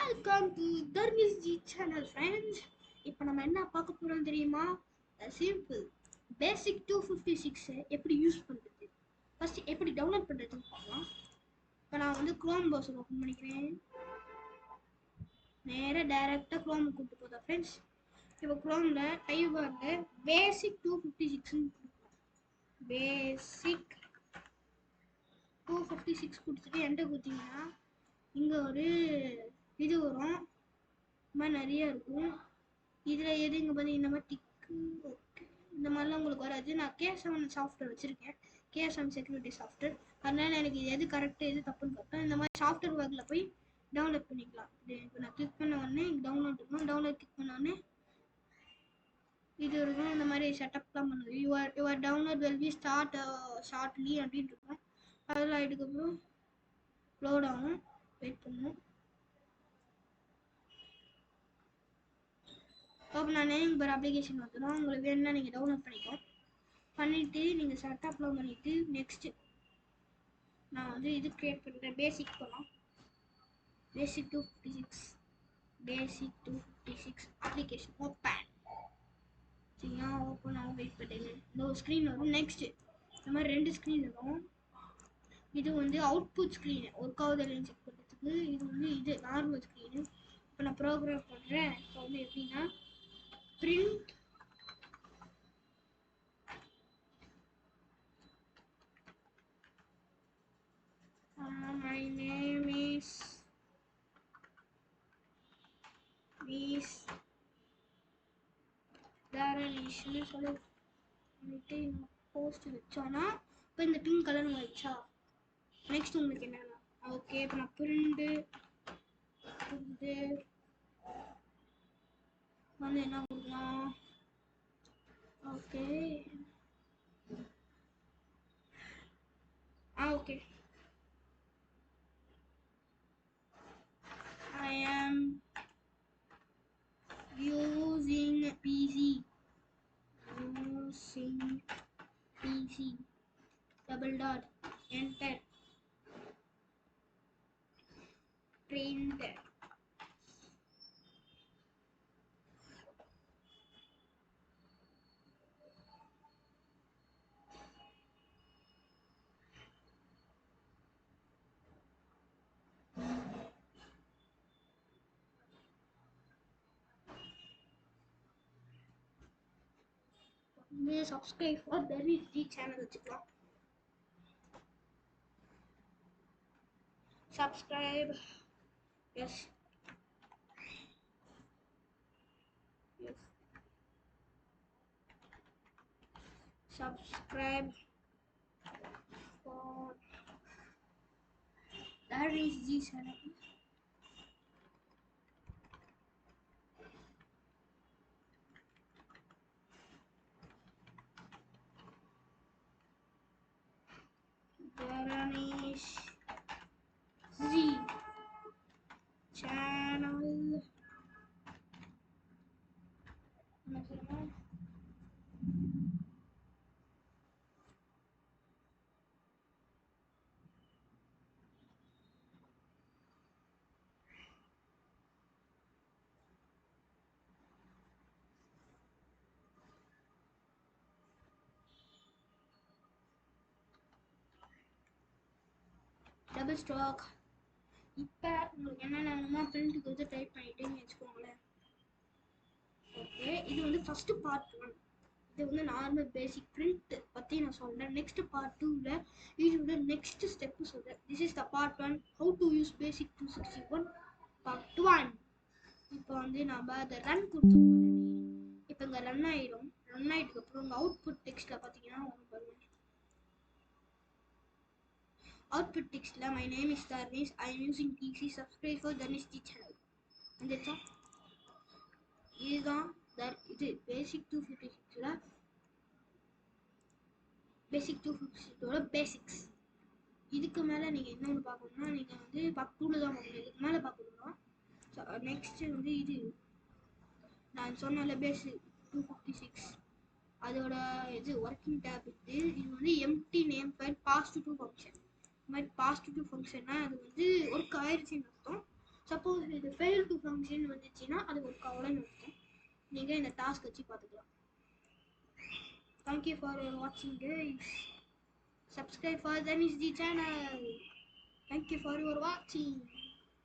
Welcome to Dharmis ji channel friends. இப்போ நம்ம என்ன பார்க்க போகிறோம் தெரியுமா? சிம்பிள் பேசிக் 256 எப்படி யூஸ் பண்ணுறது, ஃபஸ்ட்டு எப்படி டவுன்லோட் பண்ணுறதுன்னு பார்க்கலாம். இப்போ நான் வந்து க்ரோம் ப்ரௌசர் ஓப்பன் பண்ணிக்கிறேன். நேராக டைரெக்டாக க்ரோம் கூப்பிட்டு போதா ஃப்ரெண்ட்ஸ். இப்போ க்ரோமில் டைப் பாருங்க பேசிக் 256ன்னு கொடுக்கலாம். பேசிக் 256 கொடுத்துட்டு என்டர் கொடுத்தீங்கன்னா இங்கே ஒரு இது வரும். இந்த மாதிரி நிறைய இருக்கும். இதில் எது இங்கே பார்த்து இந்த மாதிரி டிக்கு ஓகே இந்த மாதிரிலாம் உங்களுக்கு வராது. நான் K7 சாஃப்ட்வேர் வச்சுருக்கேன், K7 செக்யூரிட்டி சாஃப்ட்வேர். அதனால எனக்கு எது கரெக்டாக எது தப்புன்னு பார்த்தா இந்த மாதிரி சாஃப்ட்வேர் ஒர்க்கில் போய் டவுன்லோட் பண்ணிக்கலாம். இப்போ நான் கிளிக் பண்ண உடனே டவுன்லோட் இருக்கும். டவுன்லோட் கிளிக் பண்ண உடனே இது இருக்கும். இந்த மாதிரி செட்டப்லாம் பண்ணுது. Your download will be start shortly அப்படின்னு இருக்கும். அதெல்லாம் இதுக்கப்புறம் லோட் ஆகும். வெயிட் பண்ணும். ஓப்பன் ஆனே இங்கே ஒரு அப்ளிகேஷன் வந்துடும். உங்களுக்கு வேணும்னா நீங்கள் டவுன்லோட் பண்ணிவிட்டு நீங்கள் செட்டப்லாம் பண்ணிவிட்டு நெக்ஸ்ட்டு நான் வந்து இது க்ரியேட் பண்ணுறேன். பேசிக் போகலாம். பேசிக் 256 அப்ளிகேஷன் ஓப்பன். சரிங்களா? ஓப்பன் ஆகும். வெயிட் பண்ணுங்க. இந்த ஒரு ஸ்க்ரீன் வரும். நெக்ஸ்ட்டு இந்த மாதிரி 2 ஸ்க்ரீன் வரும். இது வந்து அவுட்புட் ஸ்க்ரீனு ஒர்க் ஆகுதுன்னு செக் பண்ணுறதுக்கு. இது வந்து இது நார்மல் ஸ்க்ரீனு. இப்போ நான் ப்ரோக்ராம் பண்ணுறேன். இப்போ வந்து எப்படின்னா print my name is Dharanish சொல்லிட்டு போஸ்ட் வச்சோன்னா இப்போ இந்த பிங்க் கலர் வச்சா நெக்ஸ்ட் உங்களுக்கு என்னன்னா ஓகே. இப்போ நான் பிரிண்டு வந்து என்ன கொடுக்கலாம். Okay okay I am using PC double dot enter print subscribe for Dharmish G channel வச்சுக்கலாம். subscribe yes subscribe for Dharmish G channel. Dharmish G channel double stock. இப்போ உங்களுக்கு என்னென்ன பிரிண்ட்டுக்கு வந்து டைப் பண்ணிட்டேன்னு வச்சுக்கோங்களேன். ஓகே இது வந்து ஃபஸ்ட்டு பார்ட் 1. இது வந்து நார்மல் பேசிக் பிரிண்ட் பற்றி நான் சொல்கிறேன். நெக்ஸ்ட் பார்ட் 2ல் இதோட நெக்ஸ்ட் ஸ்டெப்பு சொல்கிறேன். This is the part 1 how to use basic 261 part 1. இப்போ வந்து நம்ம அதை ரன் கொடுத்த உடனே இப்போ இங்கே ரன் ஆகிடும். ரன் ஆகிட்டதுக்கப்புறம் உங்கள் அவுட்புட் டெக்ஸ்ட்டில் பார்த்தீங்கன்னா ஒன்று பாருங்க. output text la my name is Dharmish, I am using PC, subscribe for Dharmish G channel. வந்துச்சா? இதுதான் இது பேசிக் 256ல பேசிக் 256ஓட பேசிக்ஸ். இதுக்கு மேலே நீங்கள் என்னென்னு பார்க்கணும்னா நீங்கள் வந்து பார்ட் 2ல தான் பார்க்கணும். இதுக்கு மேலே பார்க்கணும்னா நெக்ஸ்ட்டு வந்து இது நான் சொன்னால பேசிக் 256 அதோட இது ஒர்க்கிங் டேப். இது வந்து empty name file passed to function. இந்த மாதிரி பாஸ்ட் டு ஃபங்க்ஷன்னா அது வந்து ஒர்க் ஆயிடுச்சுன்னு அர்த்தம். சப்போஸ் இது ஃபெயில் டு ஃபங்க்ஷன் வந்துச்சுன்னா அது ஒரு கவலைன்னு இருக்கும். நீங்கள் இந்த டாஸ்க் வச்சு பார்த்துக்கலாம். தேங்க்யூ ஃபார் வாட்சிங் guys. Subscribe for Danish G channel. Thank you for your watching.